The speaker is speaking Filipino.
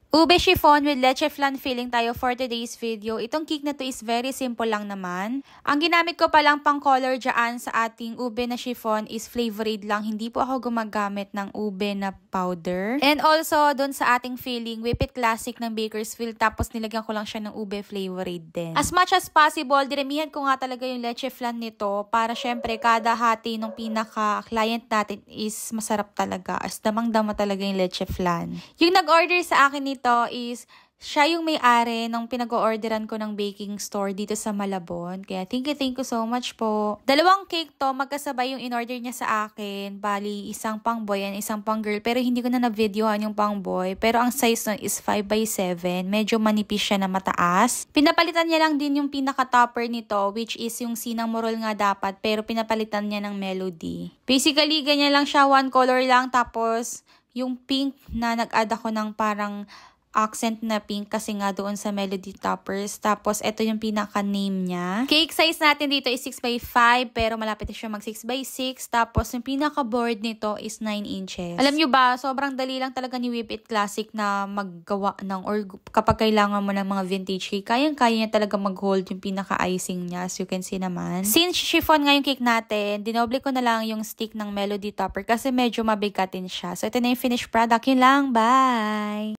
Ube chiffon with leche flan filling tayo for today's video. Itong cake na to is very simple lang naman. Ang ginamit ko palang pang color dyan sa ating ube na chiffon is Flavor Aid lang. Hindi po ako gumagamit ng ube na powder. And also, dun sa ating filling, Whip It Classic ng Bakersfield. Tapos nilagyan ko lang siya ng ube Flavor Aid din. As much as possible, diramihan ko nga talaga yung leche flan nito para syempre kada hati ng pinaka-client natin is masarap talaga. As damang-dama talaga yung leche flan. Yung nag-order sa akin nito is siya yung may-ari ng pinag-o-orderan ko ng baking store dito sa Malabon. Kaya thank you so much po. Dalawang cake to, magkasabay yung in-order niya sa akin. Bali, isang pang boy and isang pang girl. Pero hindi ko na na-videohan yung pang boy. Pero ang size nun is 5x7. Medyo manipis siya na mataas. Pinapalitan niya lang din yung pinaka-topper nito, which is yung sinamurol nga dapat. Pero pinapalitan niya ng melody. Basically, ganyan lang siya. One color lang. Tapos, yung pink na nag-add ako ng parang accent na pink kasi nga doon sa melody toppers. Tapos, ito yung pinaka-name niya. Cake size natin dito is 6x5 pero malapit na siya mag 6x6. Tapos, yung pinaka-board nito is 9 inches. Alam nyo ba, sobrang dali lang talaga ni Whip It Classic na maggawa ng or kapag kailangan mo ng mga vintage cake, kayang-kaya niya talaga mag-hold yung pinaka-icing niya. As you can see naman. Since chiffon nga yung cake natin, dinoble ko na lang yung stick ng melody topper kasi medyo mabigatin siya. So, ito na yung finished product. Yun lang. Bye!